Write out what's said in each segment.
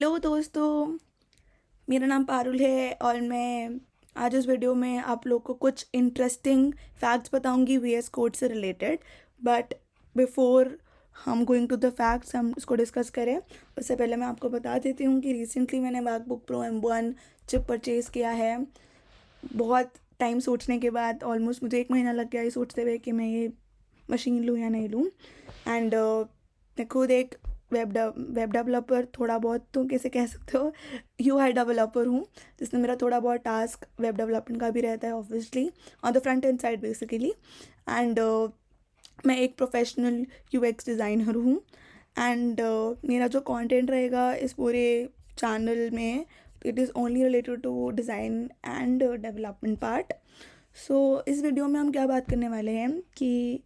Hello दोस्तों, मेरा नाम पारुल है और मैं आज इस वीडियो में आप लोग को कुछ इंटरेस्टिंग फैक्ट्स बताऊंगी वीएस कोड से रिलेटेड। बट बिफोर हम गोइंग टू द फैक्ट्स, हम इसको डिस्कस करें उससे पहले मैं आपको बता देती हूँ कि रिसेंटली मैंने MacBook pro M1 chip purchase किया है। बहुत टाइम सोचने के बाद, ऑलमोस्ट मुझे 1 महीना लग गया ये सोचते हुए कि मैं ये मशीन लूँ या नहीं लूँ। एंड मैं खुद एक वेब डेवलपर, थोड़ा बहुत तो कैसे कह सकते हो, यूआई डेवलपर हूँ, जिसमें मेरा थोड़ा बहुत टास्क वेब डेवलपमेंट का भी रहता है obviously, on the front end side basically. And मैं एक प्रोफेशनल यूएक्स डिज़ाइनर हूँ। एंड मेरा जो कंटेंट रहेगा इस पूरे चैनल में, it is only related to design and development part. So इस वीडियो में हम क्या बात करने वाले हैं कि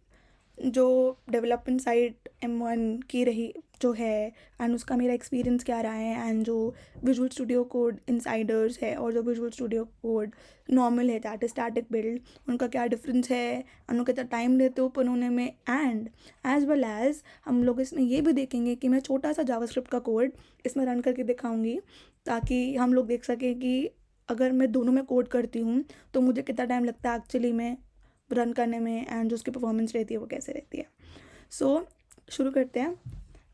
जो डेवलपमेंट साइट M1 की रही जो है, एंड उसका मेरा एक्सपीरियंस क्या रहा है, एंड जो विजुअल स्टूडियो कोड इनसाइडर्स है और जो विजुअल स्टूडियो कोड नॉर्मल है, दैट इज स्टैटिक बिल्ड, उनका क्या डिफरेंस है, उनको कितना टाइम लेते हो ओपन होने में। एंड एज वेल एज हम लोग इसमें ये भी देखेंगे कि मैं छोटा सा जावास्क्रिप्ट का कोड इसमें रन करके दिखाऊंगी, ताकि हम लोग देख सकें कि अगर मैं दोनों में कोड करती हूँ तो मुझे कितना टाइम लगता है एक्चुअली में रन करने में, एंड जो उसकी परफॉर्मेंस रहती है वो कैसे रहती है। सो शुरू करते हैं।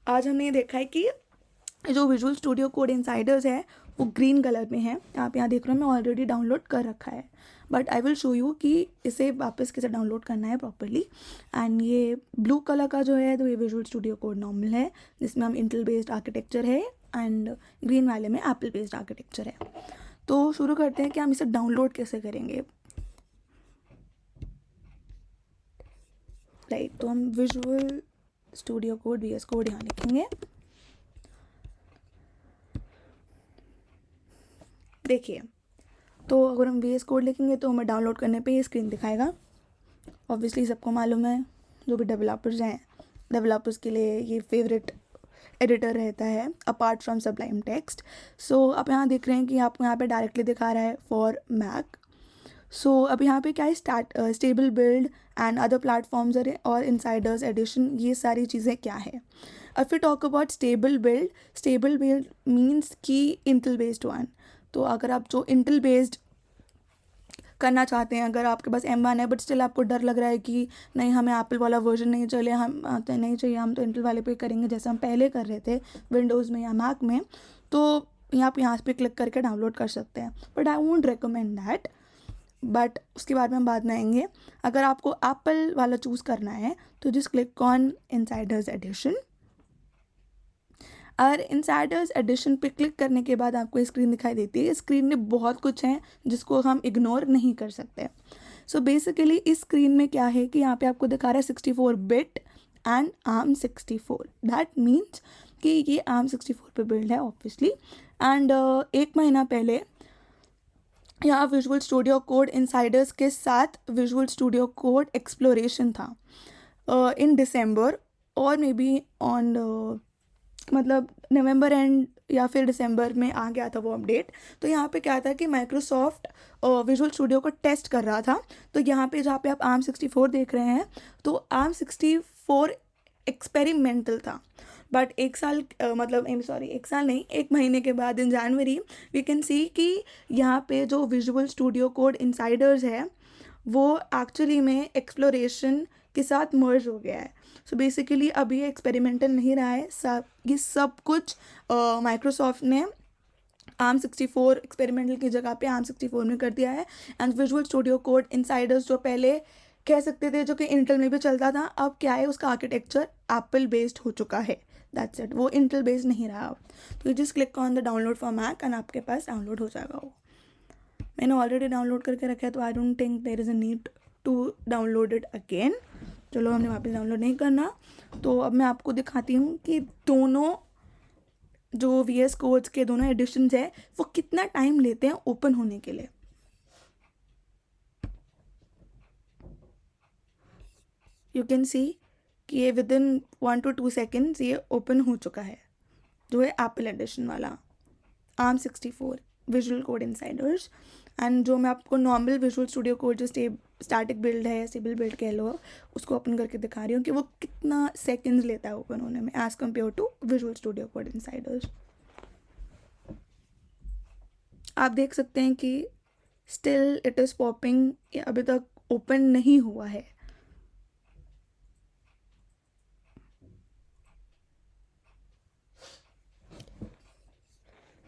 आज हमने ये देखा है कि जो विजुअल स्टूडियो कोड इनसाइडर्स है वो ग्रीन कलर में है। आप यहाँ देख रहे हो, मैं ऑलरेडी डाउनलोड कर रखा है, but I will show you कि इसे वापस कैसे डाउनलोड करना है प्रॉपरली। एंड ये ब्लू कलर का जो है तो ये विजुअल स्टूडियो कोड नॉर्मल है, जिसमें हम इंटेल बेस्ड आर्किटेक्चर है, एंड ग्रीन वाले में एप्पल बेस्ड आर्किटेक्चर है। तो शुरू करते हैं कि हम इसे डाउनलोड कैसे करेंगे। राइट, तो हम visual studio code VS code यहाँ लिखेंगे। देखिए, तो अगर हम VS कोड लिखेंगे तो हमें डाउनलोड करने पे ये स्क्रीन दिखाएगा। ऑब्वियसली सबको मालूम है, जो भी डेवलपर्स हैं, डेवलपर्स के लिए ये फेवरेट एडिटर रहता है अपार्ट फ्रॉम सबलाइम टेक्स्ट। सो आप यहाँ देख रहे हैं कि आपको यहाँ पे डायरेक्टली दिखा रहा है फॉर मैक। सो अब यहाँ पे क्या है, stable build and other platforms और इनसाइडर्स एडिशन, ये सारी चीज़ें क्या है। अब फिर talk about stable build means कि इंटेल बेस्ड वन। तो अगर आप जो इंटेल बेस्ड करना चाहते हैं, अगर आपके पास M1 है बट स्टिल आपको डर लग रहा है कि नहीं हमें एप्पल वाला वर्जन नहीं चले, हम तो नहीं चाहिए, हम तो इंटेल वाले पे करेंगे जैसे हम पहले कर रहे थे विंडोज़ में या मैक में, तो आप यहाँ पे क्लिक करके डाउनलोड कर सकते हैं। But I won't recommend that, but उसके बाद में हम बाद में आएंगे। अगर आपको एप्पल वाला चूज़ करना है तो just click on insiders edition. और इनसाइडर्स एडिशन पे क्लिक करने के बाद आपको स्क्रीन दिखाई देती है। स्क्रीन में बहुत कुछ है जिसको हम इग्नोर नहीं कर सकते। सो बेसिकली इस स्क्रीन में क्या है कि यहाँ पे आपको दिखा रहा है 64 bit and ARM64। That means कि ये ARM64 पे बिल्ड है ऑब्वियसली। एंड 1 महीना पहले यहाँ विजुअल स्टूडियो कोड इनसाइडर्स के साथ विजुअल स्टूडियो कोड एक्सप्लोरेशन था इन दिसंबर, और मे बी ऑन मतलब नवंबर एंड या फिर दिसंबर में आ गया था वो अपडेट। तो यहाँ पे क्या था कि माइक्रोसॉफ्ट विजुअल स्टूडियो को टेस्ट कर रहा था। तो यहाँ पे जहाँ पे आप ARM64 देख रहे हैं, तो ARM64 एक्सपेरिमेंटल था। बट एक साल मतलब सॉरी, एक साल नहीं, 1 महीने के बाद इन जनवरी वी कैन सी कि यहाँ पे जो विजुअल स्टूडियो कोड इनसाइडर्स है वो एक्चुअली में एक्सप्लोरेशन के साथ मर्ज हो गया है। सो बेसिकली अभी ये एक्सपेरिमेंटल नहीं रहा है, ये सब कुछ माइक्रोसॉफ्ट ने ARM64 एक्सपेरिमेंटल की जगह पे ARM64 में कर दिया है। And visual studio code Insiders जो पहले कह सकते थे, जो कि इंटेल में भी चलता था, अब क्या है, उसका आर्किटेक्चर एप्पल बेस्ड हो चुका है। दैट्स इट, वो इंटेल बेस्ड नहीं रहा अब। तो you just click on the download for Mac and आपके पास डाउनलोड हो जाएगा वो। मैंने ऑलरेडी डाउनलोड करके रखा है, तो I don't think there is a need to download it again. चलो, हमने वापस डाउनलोड नहीं करना। तो अब मैं आपको दिखाती हूँ कि दोनों जो VS कोड्स के दोनों एडिशंस है वो कितना टाइम लेते हैं ओपन होने के लिए। यू कैन सी कि ये विद इन 1 to 2 seconds ये ओपन हो चुका है, जो है एप्पल एडिशन वाला ARM64 visual code Insiders. And जो मैं आपको नॉर्मल विजुअल स्टूडियो कोड जो स्टैटिक बिल्ड है, स्टेबल बिल्ड कह लो, उसको ओपन करके दिखा रही हूँ कि वो कितना सेकंड्स लेता है ओपन होने में as compare to visual studio code insiders. आप देख सकते हैं कि स्टिल इट इज़ पॉपिंग, अभी तक ओपन नहीं हुआ है।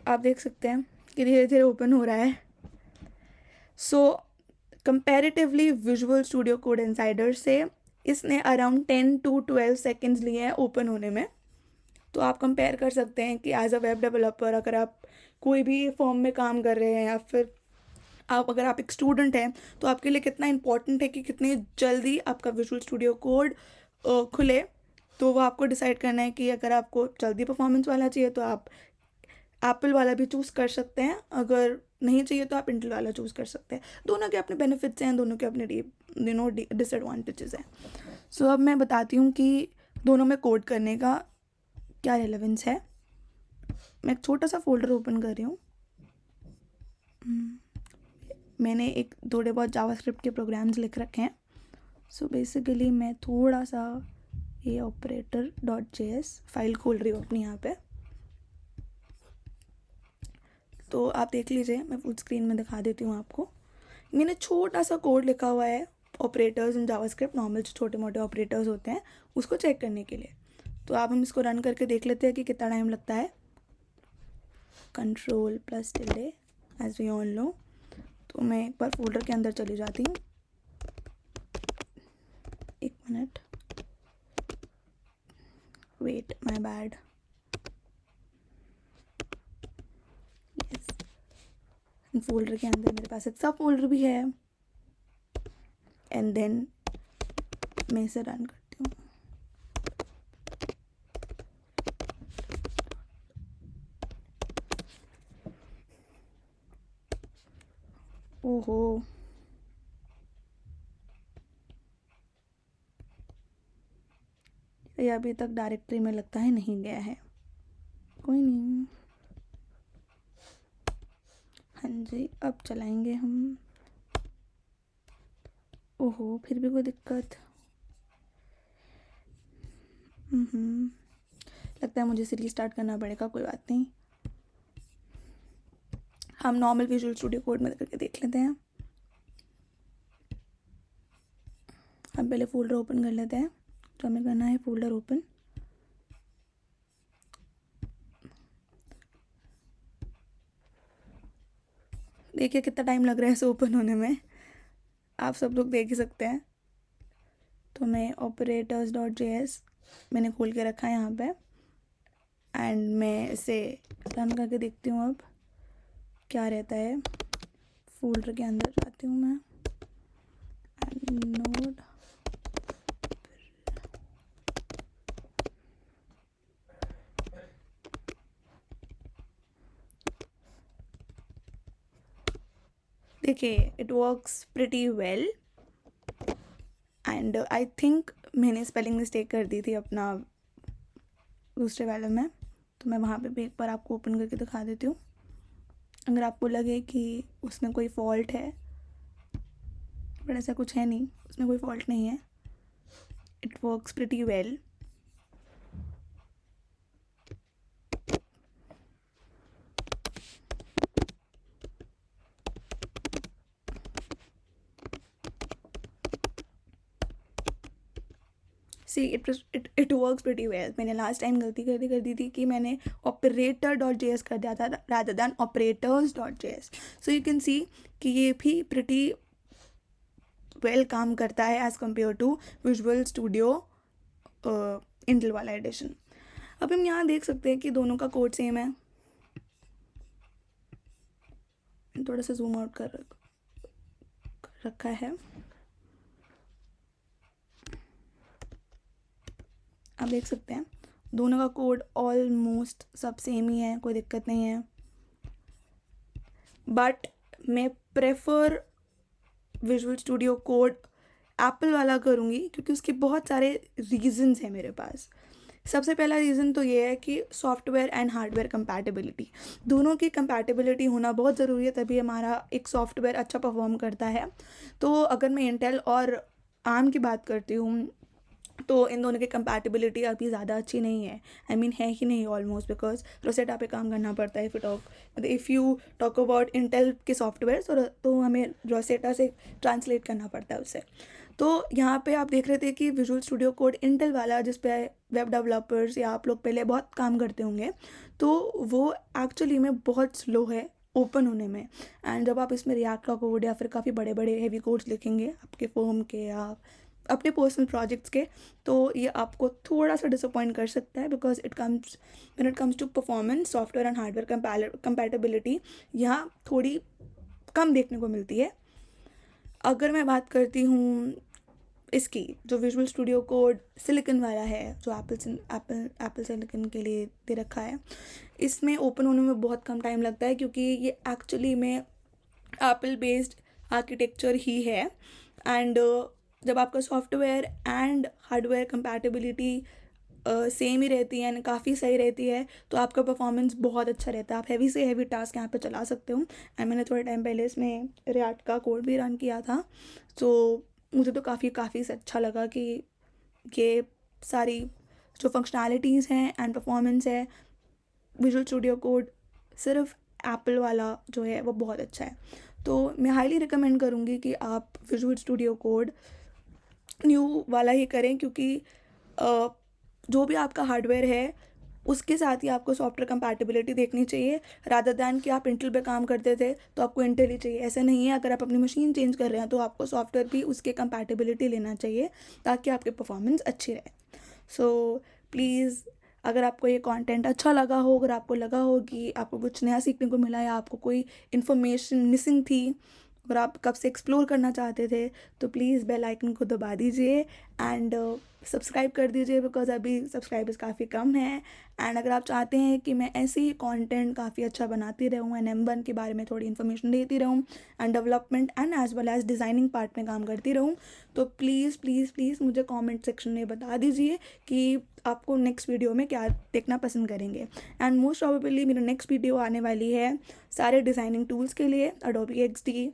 आप देख सकते हैं कि धीरे धीरे ओपन हो रहा है। So comparatively Visual studio Code Insider से इसने अराउंड 10 to 12 सेकेंड्स लिए हैं ओपन होने में। तो आप कंपेयर कर सकते हैं कि एज अ वेब डेवलपर अगर आप कोई भी फॉर्म में काम कर रहे हैं या फिर अगर आप एक स्टूडेंट हैं तो आपके लिए कितना इम्पॉर्टेंट है कि कितनी जल्दी आपका विजुअल स्टूडियो कोड खुले। तो वो आपको डिसाइड करना है कि अगर आपको जल्दी परफॉर्मेंस वाला चाहिए तो आप एप्पल वाला भी चूज़ कर सकते हैं, अगर नहीं चाहिए तो आप इंटेल वाला चूज़ कर सकते हैं। दोनों के अपने बेनिफिट्स हैं, दोनों के अपने डिसएडवांटेजेस हैं। सो अब मैं बताती हूँ कि दोनों में कोड करने का क्या रेलेवेंस है। मैं एक छोटा सा फोल्डर ओपन कर रही हूँ। मैंने एक थोड़े बहुत जावास्क्रिप्ट के प्रोग्राम्स लिख रखे हैं। सो बेसिकली मैं थोड़ा सा ये operator.js फाइल खोल रही हूँ अपनी यहाँ पे। तो आप देख लीजिए, मैं फुल स्क्रीन में दिखा देती हूँ आपको। मैंने छोटा सा कोड लिखा हुआ है ऑपरेटर्स इन जावास्क्रिप्ट, नॉर्मल छोटे मोटे ऑपरेटर्स होते हैं उसको चेक करने के लिए। तो आप हम इसको रन करके देख लेते हैं कि कितना टाइम लगता है। Ctrl+tilde as we all know. तो मैं एक बार फोल्डर के अंदर चली जाती हूँ। एक minute, wait, my bad. Yes, folder के अंदर मेरे पास एक सब फोल्डर भी है। एंड देन मैं इसे रन करती हूँ। ओहो, ये अभी तक डायरेक्टरी में लगता है नहीं गया है। कोई नहीं, हाँ जी, अब चलाएंगे हम। ओहो, फिर भी कोई दिक्कत। लगता है मुझे सीरीज स्टार्ट करना पड़ेगा, कोई बात नहीं। हम नॉर्मल विजुअल स्टूडियो कोड में करके देख लेते हैं। हम पहले फोल्डर ओपन कर लेते हैं। तो हमें करना है फोल्डर ओपन। देखिए कितना टाइम लग रहा है इसे ओपन होने में, आप सब लोग देख ही सकते हैं। तो मैं operators.js मैंने खोल के रखा है यहाँ पे, एंड मैं इसे रन करके देखती हूँ अब क्या रहता है। फोल्डर के अंदर जाती हूँ मैं, नोड, देखिए it works pretty well. And I think मैंने स्पेलिंग मिस्टेक कर दी थी अपना दूसरे वाले में, तो मैं वहाँ पे भी एक बार आपको ओपन करके दिखा देती हूँ। अगर आपको लगे कि उसमें कोई फॉल्ट है, बट ऐसा कुछ है नहीं, उसमें कोई फॉल्ट नहीं है। It works pretty well. See it works pretty well. मैंने लास्ट टाइम गलती कर दी थी कि मैंने operator.js कर दिया था rather than operators.js। So you can see कि ये भी प्रिटी वेल काम करता है as compare to visual studio Intel वाला एडिशन। अब हम यहाँ देख सकते हैं कि दोनों का कोड सेम है। थोड़ा सा जूम आउट कर रखा है। आप देख सकते हैं दोनों का कोड ऑलमोस्ट सब सेम ही है, कोई दिक्कत नहीं है। बट मैं prefer visual studio code Apple वाला करूँगी क्योंकि उसके बहुत सारे रीजंस हैं मेरे पास। सबसे पहला रीज़न तो ये है कि सॉफ्टवेयर एंड हार्डवेयर कंपैटिबिलिटी, दोनों की कंपैटिबिलिटी होना बहुत ज़रूरी है, तभी हमारा एक सॉफ्टवेयर अच्छा परफॉर्म करता है। तो अगर मैं इंटेल और आर्म की बात करती हूँ तो इन दोनों की कंपैटिबिलिटी अभी ज़्यादा अच्छी नहीं है, आई मीन है ही नहीं ऑलमोस्ट, बिकॉज रोसेटा पे काम करना पड़ता है। If you talk about Intel के सॉफ्टवेयर तो हमें रोसेटा से ट्रांसलेट करना पड़ता है उसे। तो यहाँ पे आप देख रहे थे कि विजुअल स्टूडियो कोड इंटेल वाला, जिस पे वेब डेवलपर्स या आप लोग पहले बहुत काम करते होंगे, तो वो एक्चुअली में बहुत स्लो है ओपन होने में। एंड जब आप इसमें रिएक्ट का कोड या फिर काफ़ी बड़े बड़े हैवी कोड्स लिखेंगे आपके फर्म के या अपने पर्सनल प्रोजेक्ट्स के, तो ये आपको थोड़ा सा डिसअपॉइंट कर सकता है, because when it comes to performance, software and hardware compatibility यहाँ थोड़ी कम देखने को मिलती है। अगर मैं बात करती हूँ इसकी, जो विजुअल स्टूडियो कोड सिलिकन वाला है, जो एप्पल सिलिकन के लिए दे रखा है, इसमें ओपन होने में बहुत कम टाइम लगता है, क्योंकि ये एक्चुअली में एप्पल बेस्ड आर्किटेक्चर ही है। एंड जब आपका software and hardware compatibility same ही रहती है एंड काफ़ी सही रहती है, तो आपका परफॉर्मेंस बहुत अच्छा रहता है। आप हैवी से हैवी टास्क यहाँ पे चला सकते हो। एंड मैंने थोड़े टाइम पहले इसमें रिएक्ट का कोड भी रन किया था, तो मुझे तो काफ़ी से अच्छा लगा कि ये सारी जो फंक्शनैलिटीज़ हैं एंड परफॉर्मेंस है, विजुअल स्टूडियो कोड सिर्फ एप्पल वाला जो है वो बहुत अच्छा है। तो मैं हाईली रिकमेंड करूँगी कि आप विजुअल स्टूडियो कोड न्यू वाला ही करें, क्योंकि जो भी आपका हार्डवेयर है उसके साथ ही आपको सॉफ्टवेयर कंपैटिबिलिटी देखनी चाहिए, रादर दैन कि आप इंटेल पे काम करते थे तो आपको इंटेल ही चाहिए। ऐसा नहीं है, अगर आप अपनी मशीन चेंज कर रहे हैं तो आपको सॉफ्टवेयर भी उसके कंपैटिबिलिटी लेना चाहिए, ताकि आपकी परफॉर्मेंस अच्छी रहे। सो प्लीज़, अगर आपको ये कंटेंट अच्छा लगा हो, अगर आपको लगा हो कि आपको कुछ नया सीखने को मिला या आपको कोई इन्फॉर्मेशन मिसिंग थी, अगर आप कब से एक्सप्लोर करना चाहते थे, तो प्लीज़ बेल आइकन को दबा दीजिए एंड सब्सक्राइब कर दीजिए, बिकॉज अभी सब्सक्राइबर्स काफ़ी कम हैं। एंड अगर आप चाहते हैं कि मैं ऐसे ही कंटेंट काफ़ी अच्छा बनाती रहूँ एंड M1 के बारे में थोड़ी इन्फॉर्मेशन देती रहूँ and development and as well as designing part में काम करती रहूँ, तो प्लीज़ प्लीज़ प्लीज़ मुझे कमेंट सेक्शन में बता दीजिए कि आपको नेक्स्ट वीडियो में क्या देखना पसंद करेंगे। एंड मोस्ट प्रोबेबली मेरा नेक्स्ट वीडियो आने वाली है सारे डिज़ाइनिंग टूल्स के लिए, Adobe XD,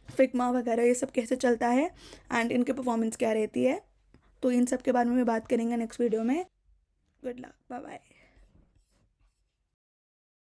फिग्मा वगैरह, ये सब कैसे चलता है एंड इनके परफॉर्मेंस क्या रहती है, तो इन सब के बारे में बात करेंगे नेक्स्ट वीडियो में। Good luck, bye bye.